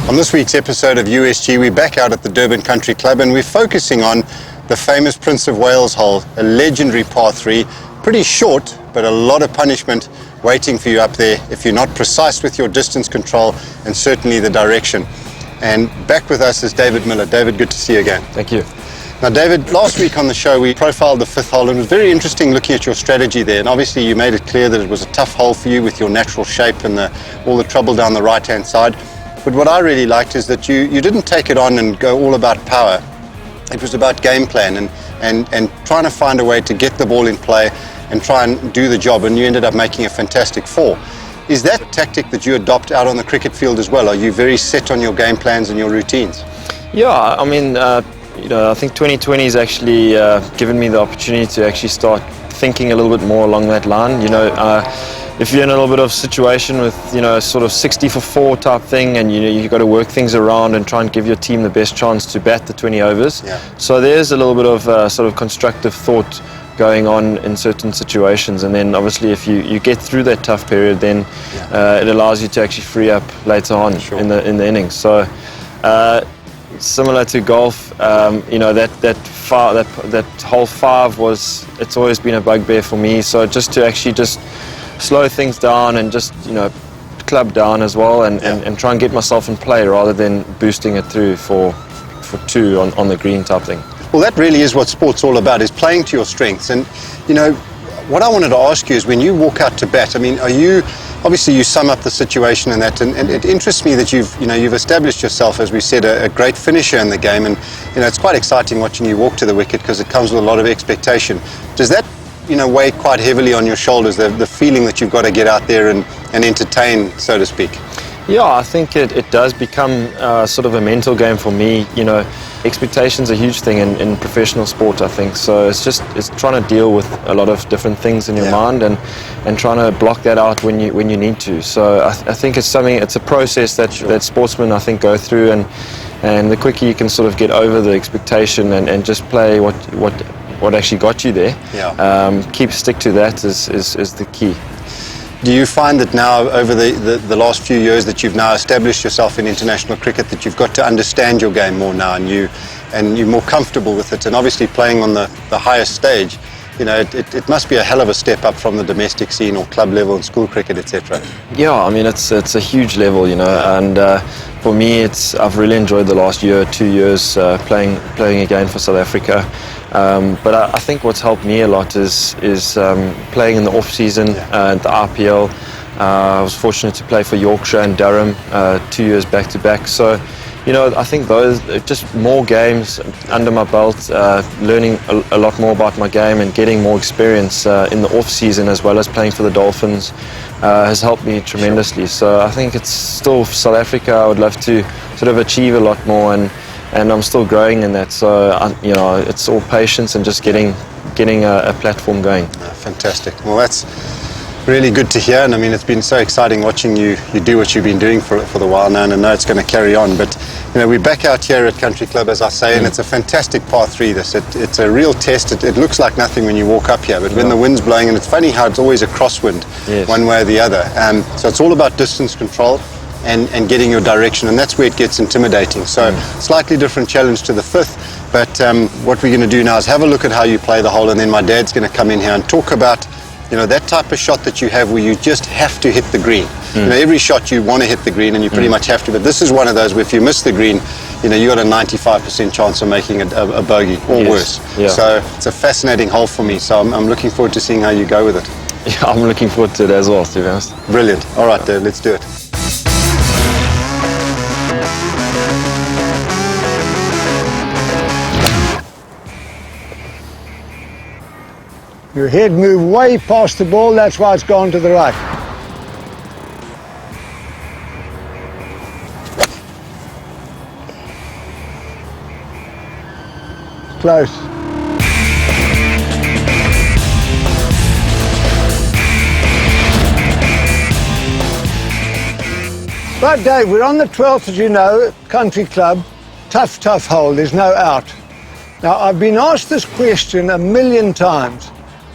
On this week's episode of USG, we're back out at the Durban Country Club and we're focusing on the famous Prince of Wales hole, a legendary par 3, pretty short, but a lot of punishment waiting for you up there if you're not precise with your distance control and certainly the direction. And back with us is David Miller. David, good to see you again. Thank you. Now, David, last week on the show we profiled the 5th hole and it was very interesting looking at your strategy there, and obviously you made it clear that it was a tough hole for you with your natural shape and all the trouble down the right-hand side. But what I really liked is that you didn't take it on and go all about power. It was about game plan and trying to find a way to get the ball in play and try and do the job, and you ended up making a fantastic 4. Is that tactic that you adopt out on the cricket field as well? Are you very set on your game plans and your routines? Yeah, I mean, I think 2020 has actually given me the opportunity to actually start thinking a little bit more along that line. If you're in a little bit of situation with, sort of 60 for 4 type thing, and you've got to work things around and try and give your team the best chance to bat the 20 overs. Yeah. So there's a little bit of sort of constructive thought going on in certain situations, and then obviously if you get through that tough period, then it allows you to actually free up later on in the innings. So similar to golf, that hole 5 it's always been a bugbear for me. So just to actually just slow things down and just club down as well, and try and get myself in play rather than boosting it through for 2 on the green type thing. Well, that really is what sport's all about, is playing to your strengths. And what I wanted to ask you is, when you walk out to bat, I mean, obviously you sum up the situation and that, and it interests me that you've established yourself, as we said, a great finisher in the game, and it's quite exciting watching you walk to the wicket because it comes with a lot of expectation. Does that weigh quite heavily on your shoulders, the feeling that you've got to get out there and entertain, so to speak? Yeah, I think it does become sort of a mental game for me. Expectations are a huge thing in professional sport, I think. So it's trying to deal with a lot of different things in your mind and trying to block that out when you need to. So I think it's a process that sportsmen, I think, go through, and the quicker you can sort of get over the expectation and just play what actually got you there, stick to that is the key. Do you find that now, over the last few years that you've now established yourself in international cricket, that you've got to understand your game more now, and you're more comfortable with it, and obviously playing on the highest stage, it must be a hell of a step up from the domestic scene or club level and school cricket, etc. Yeah, I mean, it's a huge level, and for me, I've really enjoyed the last 2 years playing again for South Africa. But I think what's helped me a lot is playing in the off season, the IPL. I was fortunate to play for Yorkshire and Durham 2 years back to back. So, I think those just more games under my belt, learning a lot more about my game and getting more experience in the off season, as well as playing for the Dolphins, has helped me tremendously. So I think it's still South Africa. I would love to sort of achieve a lot more, and I'm still growing in that. So it's all patience and just getting a platform going. Fantastic. Well, that's really good to hear, and I mean, it's been so exciting watching you do what you've been doing for the while now, and I know it's going to carry on. But we're back out here at Country Club, as I say, and it's a fantastic par 3. It's a real test. It looks like nothing when you walk up here, but when the wind's blowing, and it's funny how it's always a crosswind, one way or the other. So it's all about distance control and getting your direction, and that's where it gets intimidating. So slightly different challenge to the 5th, but what we're going to do now is have a look at how you play the hole, and then my dad's going to come in here and talk about that type of shot that you have where you just have to hit the green. Every shot you want to hit the green, and you pretty much have to, but this is one of those where if you miss the green, you got a 95% chance of making a bogey or worse. Yeah. So it's a fascinating hole for me, so I'm looking forward to seeing how you go with it. Yeah, I'm looking forward to it as well, to be honest. Brilliant. All right, Dave, let's do it. Your head moved way past the ball, that's why it's gone to the right. Close. Right, Dave, we're on the 12th, as you know, Country Club. Tough hole, there's no out. Now, I've been asked this question a million times.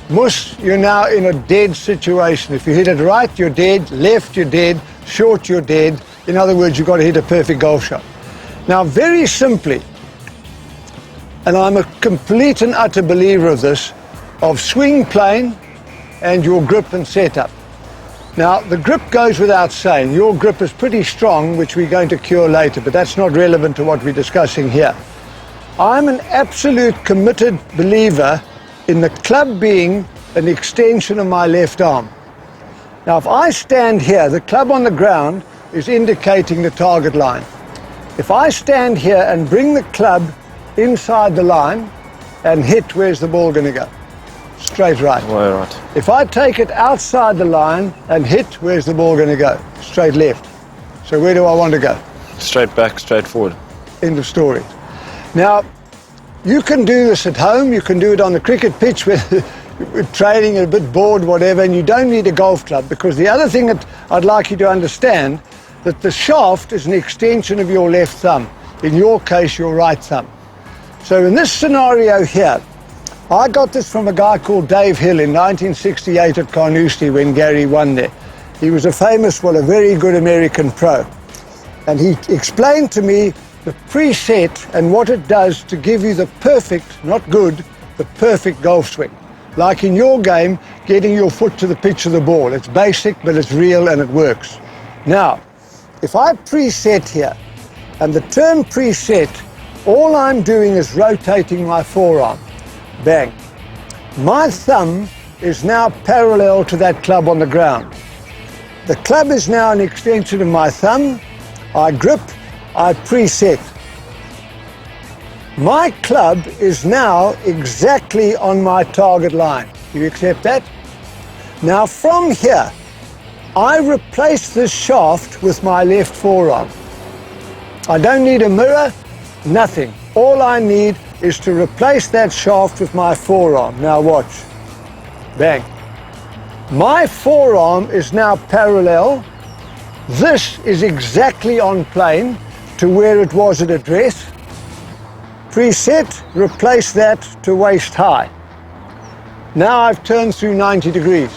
Mus, you're now in a dead situation. If you hit it right, you're dead. Left, you're dead. Short, you're dead. In other words, you've got to hit a perfect golf shot. Now, very simply, and I'm a complete and utter believer of this, of swing plane and your grip and setup. Now, the grip goes without saying. Your grip is pretty strong, which we're going to cure later, but that's not relevant to what we're discussing here. I'm an absolute committed believer in the club being an extension of my left arm. Now, if I stand here, the club on the ground is indicating the target line. If I stand here and bring the club inside the line and hit, where's the ball going to go? Straight right. Way right. If I take it outside the line and hit, where's the ball going to go? Straight left. So where do I want to go? Straight back, straight forward. End of story. Now, you can do this at home, you can do it on the cricket pitch with training, a bit bored, whatever, and you don't need a golf club, because the other thing that I'd like you to understand, that the shaft is an extension of your left thumb. In your case, your right thumb. So in this scenario here, I got this from a guy called Dave Hill in 1968 at Carnoustie when Gary won there. He was a very good American pro. And he explained to me the preset and what it does to give you the perfect, not good, the perfect golf swing. Like in your game, getting your foot to the pitch of the ball. It's basic, but it's real and it works. Now, if I preset here, and the term preset, all I'm doing is rotating my forearm. Bang. My thumb is now parallel to that club on the ground. The club is now an extension of my thumb. I grip, I preset. My club is now exactly on my target line. Do you accept that? Now from here, I replace this shaft with my left forearm. I don't need a mirror, nothing. All I need is to replace that shaft with my forearm. Now watch. Bang. My forearm is now parallel. This is exactly on plane to where it was at address. Preset, replace that to waist high. Now I've turned through 90 degrees.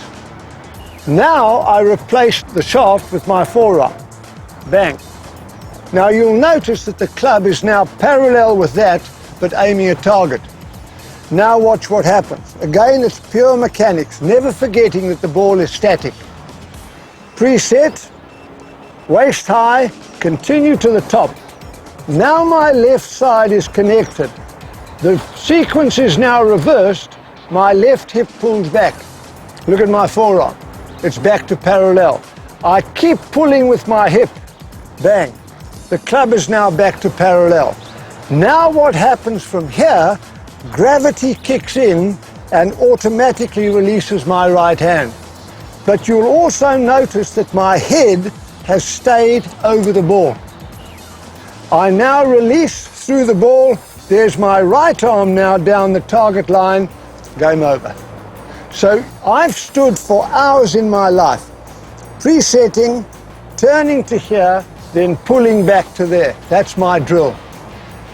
Now I replace the shaft with my forearm. Bang. Now you'll notice that the club is now parallel with that, but aiming a target. Now watch what happens. Again, it's pure mechanics, never forgetting that the ball is static. Preset, waist high, continue to the top. Now my left side is connected. The sequence is now reversed. My left hip pulls back. Look at my forearm. It's back to parallel. I keep pulling with my hip. Bang. The club is now back to parallel. Now what happens from here, gravity kicks in and automatically releases my right hand. But you'll also notice that my head has stayed over the ball. I now release through the ball. There's my right arm now down the target line. Game over. So I've stood for hours in my life, presetting, turning to here, then pulling back to there. That's my drill.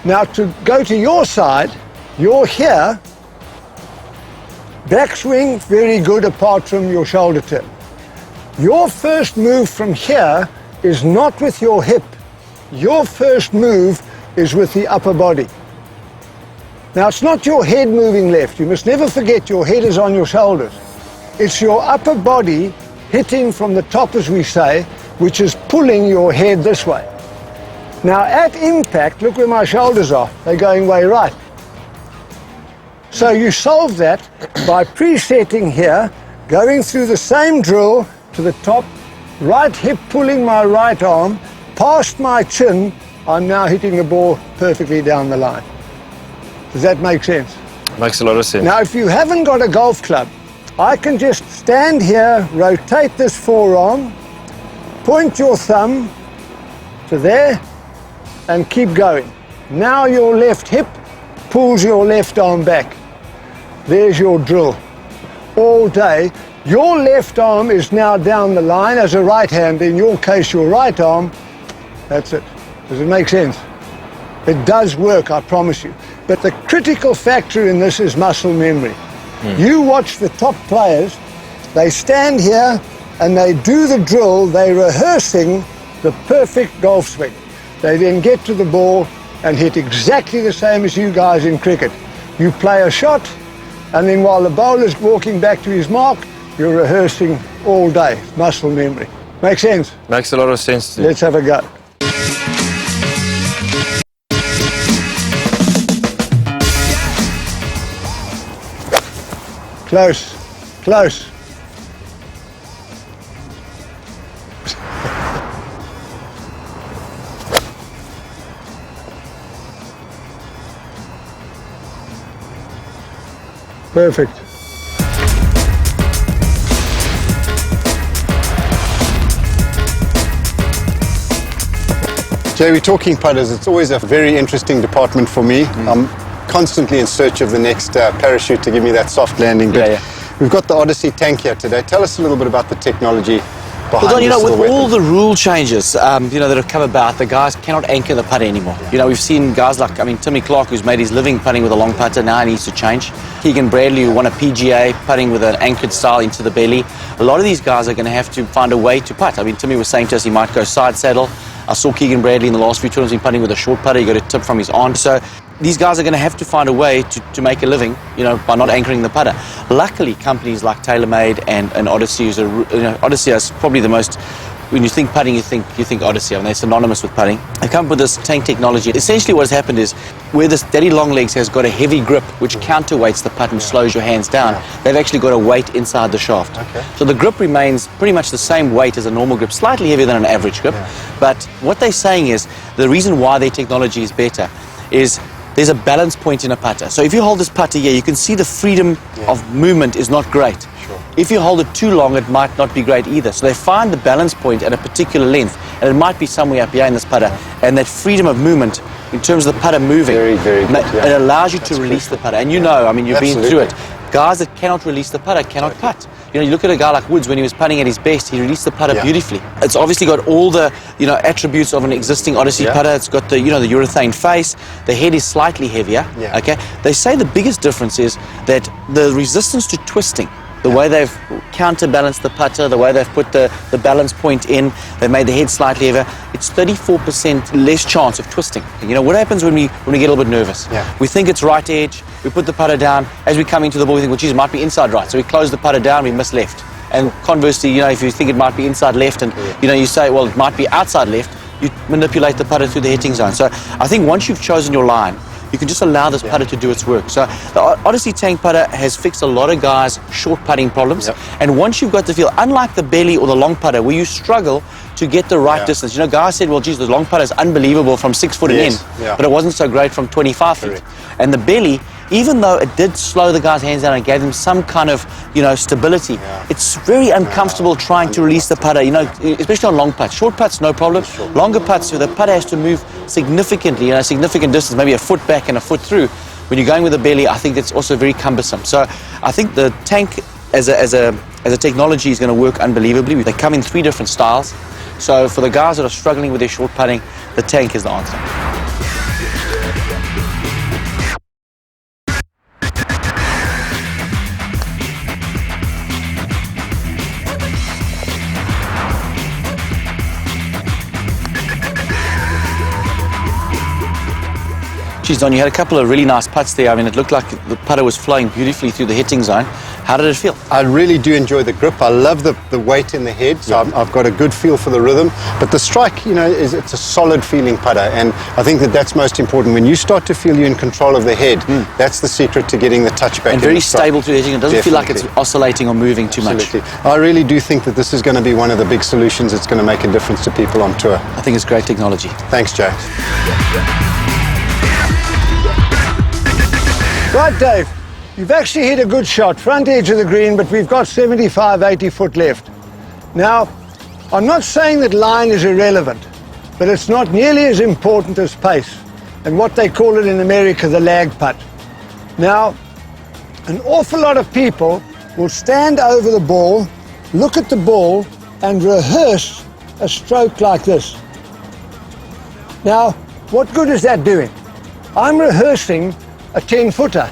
Now to go to your side, you're here, backswing, very good apart from your shoulder turn. Your first move from here is not with your hip. Your first move is with the upper body. Now it's not your head moving left. You must never forget your head is on your shoulders. It's your upper body hitting from the top, as we say, which is pulling your head this way. Now at impact, look where my shoulders are. They're going way right. So you solve that by presetting here, going through the same drill to the top, right hip pulling my right arm, past my chin. I'm now hitting the ball perfectly down the line. Does that make sense? Makes a lot of sense. Now, if you haven't got a golf club, I can just stand here, rotate this forearm, point your thumb to there, and keep going. Now your left hip pulls your left arm back. There's your drill. All day, your left arm is now down the line as a right hand. In your case, your right arm. That's it. Does it make sense? It does work, I promise you. But the critical factor in this is muscle memory. You watch the top players, they stand here and they do the drill, they're rehearsing the perfect golf swing. They then get to the ball and hit exactly the same as you guys in cricket. You play a shot, and then while the bowler's walking back to his mark, you're rehearsing all day. Muscle memory. Make sense? Makes a lot of sense. Let's have a go. Close, close. Perfect. Jay, we're talking putters. It's always a very interesting department for me. I'm constantly in search of the next parachute to give me that soft landing. But we've got the Odyssey tank here today. Tell us a little bit about the technology behind Well, Don, this with little all weapon. the rule changes, that have come about, the guys cannot anchor the putter anymore. We've seen guys like, Timmy Clark, who's made his living putting with a long putter, now he needs to change. Keegan Bradley, who won a PGA, putting with an anchored style into the belly. A lot of these guys are going to have to find a way to putt. Timmy was saying to us he might go side saddle. I saw Keegan Bradley in the last few tournaments putting with a short putter. He got a tip from his aunt. So these guys are going to have to find a way to make a living, by not anchoring the putter. Luckily, companies like TaylorMade and Odyssey, Odyssey is probably the most. When you think putting, you think Odyssey. They're synonymous with putting. They come up with this tank technology. Essentially, what has happened is where this Daddy Longlegs has got a heavy grip, which counterweights the putt and slows your hands down. They've actually got a weight inside the shaft. Okay. So the grip remains pretty much the same weight as a normal grip, slightly heavier than an average grip. But what they're saying is the reason why their technology is better is there's a balance point in a putter. So if you hold this putter here, you can see the freedom of movement is not great. Sure. If you hold it too long, it might not be great either. So they find the balance point at a particular length, and it might be somewhere up here in this putter. And that freedom of movement, in terms of the putter moving, Very, very good, it allows you to release the putter. And you've been through it. Absolutely. Guys that cannot release the putter cannot putt. You look at a guy like Woods when he was putting at his best, he released the putter beautifully. It's obviously got all the attributes of an existing Odyssey putter. It's got the the urethane face. The head is slightly heavier. Yeah. Okay. They say the biggest difference is that the resistance to twisting, the way they've counterbalanced the putter, the way they've put the balance point in, they've made the head slightly heavier, it's 34% less chance of twisting. What happens when we get a little bit nervous? Yeah. We think it's right edge, we put the putter down, as we come into the ball we think, well geez, it might be inside right, so we close the putter down, we miss left. And conversely, if you think it might be inside left and you say, well, it might be outside left, you manipulate the putter through the hitting zone. So I think once you've chosen your line, you can just allow this putter to do its work. So the Odyssey tank putter has fixed a lot of guys' short putting problems. And once you've got the feel, unlike the belly or the long putter, where you struggle to get the right distance. Guys said, well, geez, the long putter is unbelievable from 6 foot in, but it wasn't so great from 25 feet. And the belly, even though it did slow the guy's hands down and gave them some kind of, stability, it's very uncomfortable trying to release the putter, especially on long putts. Short putts, no problem. Longer putts, the putter has to move significantly, a significant distance, maybe a foot back and a foot through. When you're going with a belly, I think it's also very cumbersome. So I think the tank as a technology is going to work unbelievably. They come in 3 different styles. So for the guys that are struggling with their short putting, the tank is the answer. Geez, Don, you had a couple of really nice putts there. It looked like the putter was flowing beautifully through the hitting zone. How did it feel? I really do enjoy the grip. I love the weight in the head, so I've got a good feel for the rhythm. But the strike, it's a solid feeling putter, and I think that's most important. When you start to feel you're in control of the head, that's the secret to getting the touch back. And very stable through the hitting. It doesn't feel like it's oscillating or moving too much. I really do think that this is going to be one of the big solutions that's going to make a difference to people on tour. I think it's great technology. Thanks, Jay. Right, Dave, you've actually hit a good shot, front edge of the green, but we've got 75, 80 foot left. Now, I'm not saying that line is irrelevant, but it's not nearly as important as pace, and what they call it in America, the lag putt. Now, an awful lot of people will stand over the ball, look at the ball, and rehearse a stroke like this. Now, what good is that doing? I'm rehearsing a 10-footer.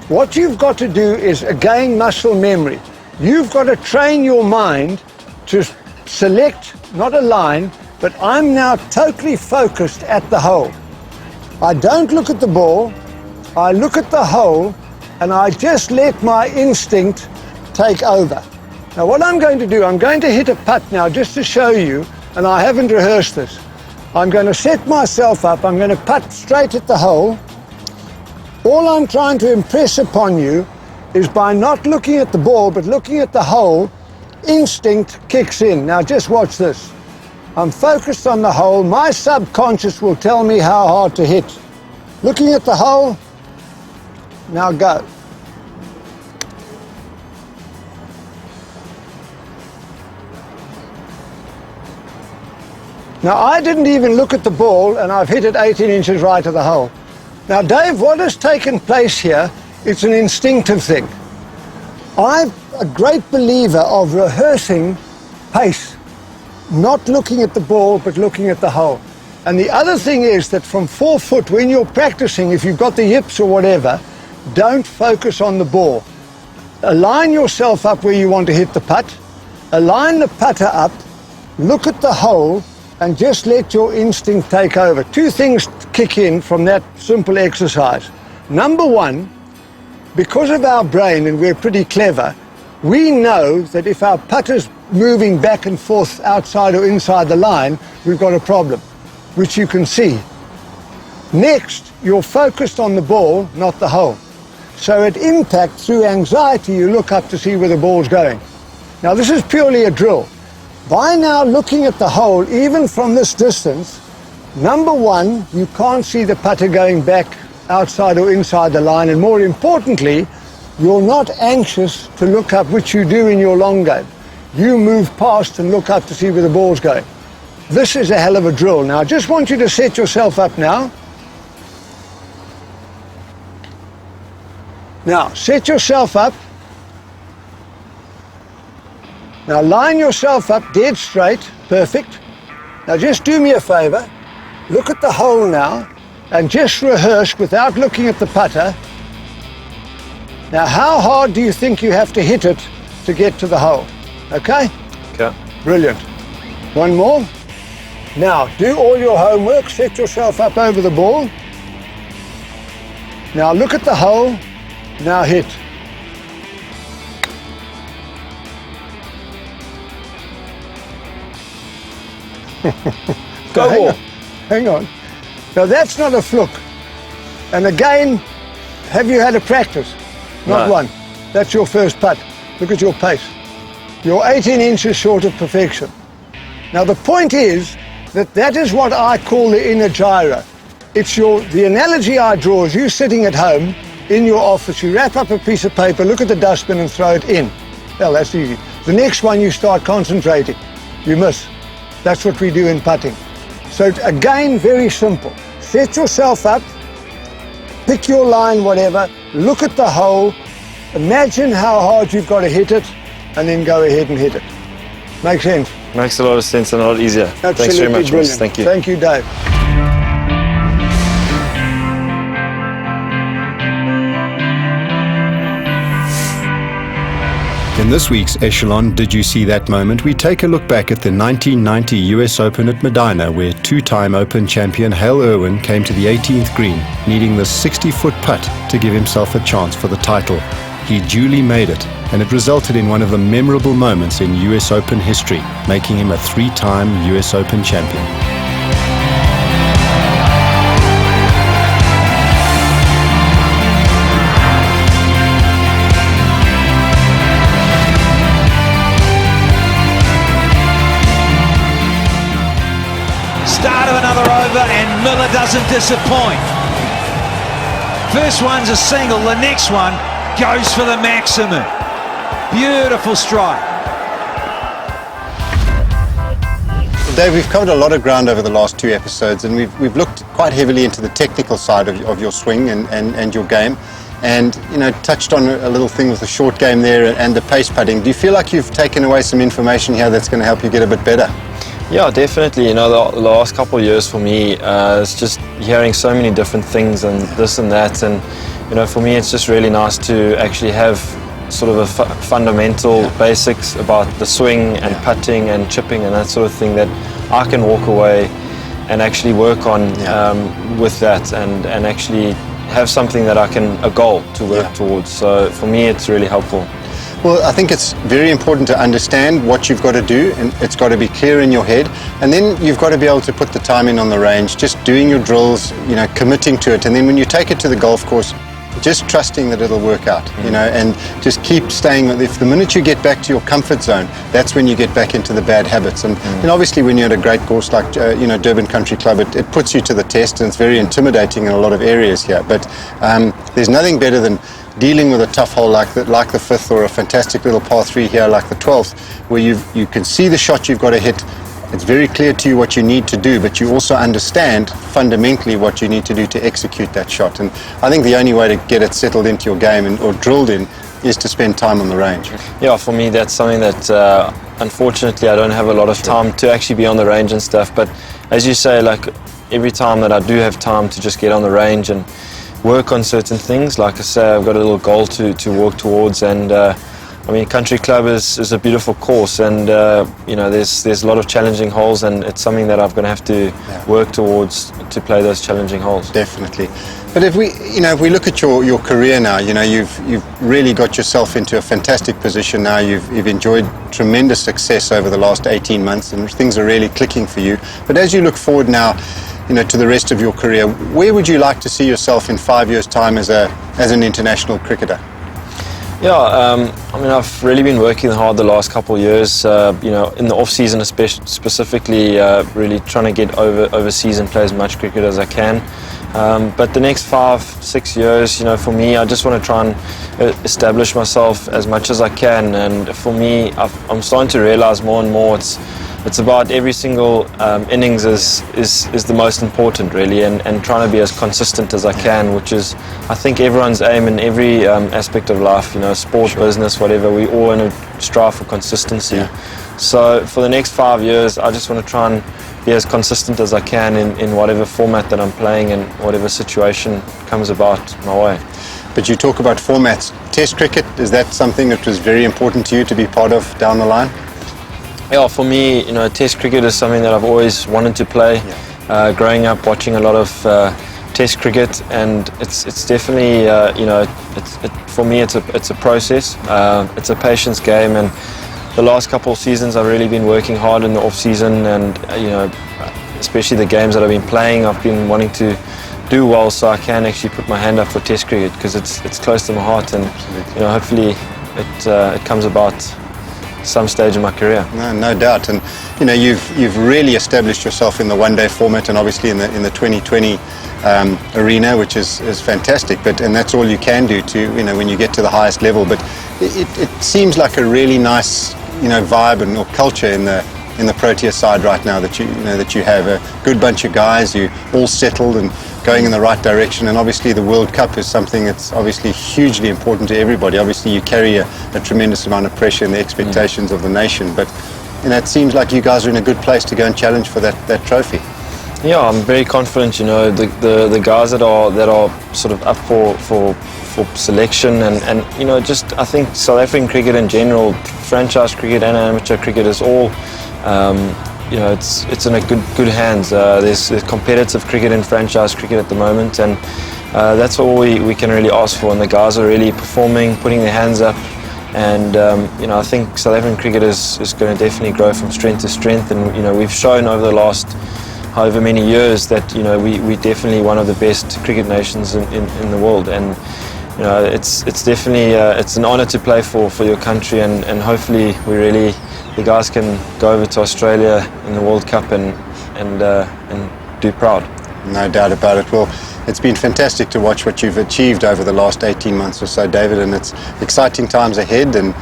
What you've got to do is, again, muscle memory. You've got to train your mind to select not a line, but I'm now totally focused at the hole. I don't look at the ball, I look at the hole, and I just let my instinct take over. Now what I'm going to do, I'm going to hit a putt now just to show you, and I haven't rehearsed this. I'm going to set myself up, I'm going to putt straight at the hole. All I'm trying to impress upon you is by not looking at the ball, but looking at the hole, instinct kicks in. Now just watch this. I'm focused on the hole, my subconscious will tell me how hard to hit. Looking at the hole, now go. Now I didn't even look at the ball and I've hit it 18 inches right of the hole. Now Dave, what has taken place here, it's an instinctive thing. I'm a great believer of rehearsing pace, not looking at the ball but looking at the hole. And the other thing is that from 4 foot, when you're practicing, if you've got the yips or whatever, don't focus on the ball. Align yourself up where you want to hit the putt, align the putter up, look at the hole, and just let your instinct take over. 2 things kick in from that simple exercise. Number one, because of our brain, and we're pretty clever, we know that if our putter's moving back and forth outside or inside the line, we've got a problem, which you can see. Next, you're focused on the ball, not the hole. So at impact, through anxiety, you look up to see where the ball's going. Now this is purely a drill. By now looking at the hole, even from this distance, number one, you can't see the putter going back outside or inside the line, and more importantly, you're not anxious to look up, which you do in your long game. You move past and look up to see where the ball's going. This is a hell of a drill. Now I just want you to set yourself up now. Now set yourself up. Now line yourself up dead straight, perfect. Now just do me a favor, look at the hole now and just rehearse without looking at the putter. Now how hard do you think you have to hit it to get to the hole? Okay? Okay. Brilliant. One more. Now do all your homework, set yourself up over the ball. Now look at the hole, now hit. Go hang on. Now that's not a fluke. And again, have you had a practice? Not No. one. That's your first putt. Look at your pace. You're 18 inches short of perfection. Now the point is that is what I call the inner gyro. It's the analogy I draw is you sitting at home in your office, you wrap up a piece of paper, look at the dustbin and throw it in. Well, that's easy. The next one you start concentrating, you miss. That's what we do in putting. So again, very simple. Set yourself up, pick your line, whatever, look at the hole, imagine how hard you've got to hit it, and then go ahead and hit it. Make sense? Makes a lot of sense and a lot easier. Absolutely Thanks very much, brilliant. Miss. Thank you. Thank you, Dave. In this week's Echelon, Did You See That Moment? We take a look back at the 1990 US Open at Medina, where 2-time Open champion Hale Irwin came to the 18th green, needing the 60-foot putt to give himself a chance for the title. He duly made it, and it resulted in one of the memorable moments in US Open history, making him a 3-time US Open champion. Start of another over and Miller doesn't disappoint. First one's a single, the next one goes for the maximum. Beautiful strike. Dave, we've covered a lot of ground over the last 2 episodes, and we've looked quite heavily into the technical side of your swing and your game, and touched on a little thing with the short game there and the pace putting. Do you feel like you've taken away some information here that's going to help you get a bit better? Yeah, definitely. The last couple of years for me, it's just hearing so many different things and this and that, and for me it's just really nice to actually have sort of a fundamental basics about the swing and putting and chipping and that sort of thing that I can walk away and actually work on with that and actually have something that a goal to work towards. So for me, it's really helpful. Well, I think it's very important to understand what you've got to do, and it's got to be clear in your head, and then you've got to be able to put the time in on the range, just doing your drills, committing to it, and then when you take it to the golf course, just trusting that it'll work out, and just keep staying with it. If the minute you get back to your comfort zone, that's when you get back into the bad habits. And obviously when you're at a great course like Durban Country Club, it puts you to the test, and it's very intimidating in a lot of areas here. But there's nothing better than dealing with a tough hole like the fifth, or a fantastic little par 3 here like the 12th, where you can see the shot you've got to hit. It's very clear to you what you need to do, but you also understand fundamentally what you need to do to execute that shot. And I think the only way to get it settled into your game or drilled in is to spend time on the range. Yeah, for me that's something that unfortunately I don't have a lot of time to actually be on the range and stuff. But as you say, like every time that I do have time to just get on the range and work on certain things, like I say, I've got a little goal to work towards. And I mean, Country Club is a beautiful course, and there's a lot of challenging holes, and it's something that I'm going to have to work towards to play those challenging holes. Definitely. But if we look at your career now, you've really got yourself into a fantastic position now. You've enjoyed tremendous success over the last 18 months, and things are really clicking for you. But as you look forward now, to the rest of your career, where would you like to see yourself in 5 years' time as an international cricketer? Yeah, I mean, I've really been working hard the last couple of years, in the off-season specifically, really trying to get overseas and play as much cricket as I can. But the next 5-6 years, for me, I just want to try and establish myself as much as I can. And for me, I'm starting to realize more and more it's about every single innings is the most important, really, and trying to be as consistent as I can, which is, I think, everyone's aim in every aspect of life, sport, business, whatever. We all want to strive for consistency. Yeah. So for the next 5 years, I just want to try and be as consistent as I can in whatever format that I'm playing and whatever situation comes about my way. But you talk about formats. Test cricket, is that something that was very important to you to be part of down the line? Yeah, for me, Test cricket is something that I've always wanted to play. Yeah. Growing up, watching a lot of Test cricket, and it's definitely, for me, it's a process. It's a patience game, and the last couple of seasons I've really been working hard in the off season, and especially the games that I've been playing, I've been wanting to do well so I can actually put my hand up for Test cricket, because it's close to my heart, and hopefully it comes about some stage in my career. No doubt. And you've really established yourself in the one-day format, and obviously in the 2020 arena, which is fantastic. And that's all you can do to when you get to the highest level. But it seems like a really nice vibe and or culture in the Proteas side right now, that you have a good bunch of guys, you all settled and going in the right direction. And obviously the World Cup is something that's obviously hugely important to everybody. Obviously you carry a tremendous amount of pressure and the expectations of the nation, but it seems like you guys are in a good place to go and challenge for that trophy. Yeah, I'm very confident. The guys that are sort of up for selection, and just I think South African cricket in general, franchise cricket and amateur cricket, is all it's in a good hands. There's competitive cricket and franchise cricket at the moment, and that's all we can really ask for. And the guys are really performing, putting their hands up, and I think South African cricket is going to definitely grow from strength to strength. And we've shown over the last however many years that we're definitely one of the best cricket nations in the world. And it's definitely it's an honour to play for your country, and hopefully the guys can go over to Australia in the World Cup and do proud. No doubt about it. Well, it's been fantastic to watch what you've achieved over the last 18 months or so, David, and it's exciting times ahead, and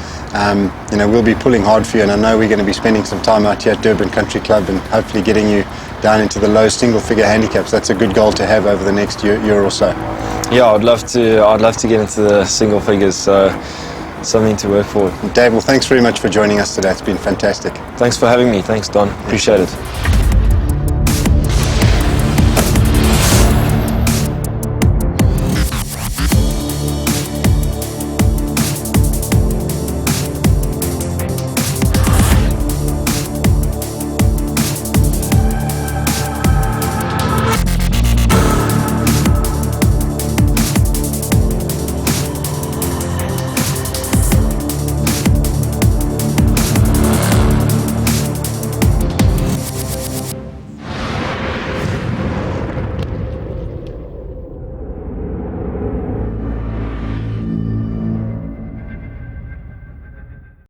we'll be pulling hard for you, and I know we're going to be spending some time out here at Durban Country Club and hopefully getting you down into the low single-figure handicaps. That's a good goal to have over the next year or so. Yeah, I'd love to get into the single figures, so something to work for. Dave, well, thanks very much for joining us today. It's been fantastic. Thanks for having me. Thanks, Don. Appreciate it.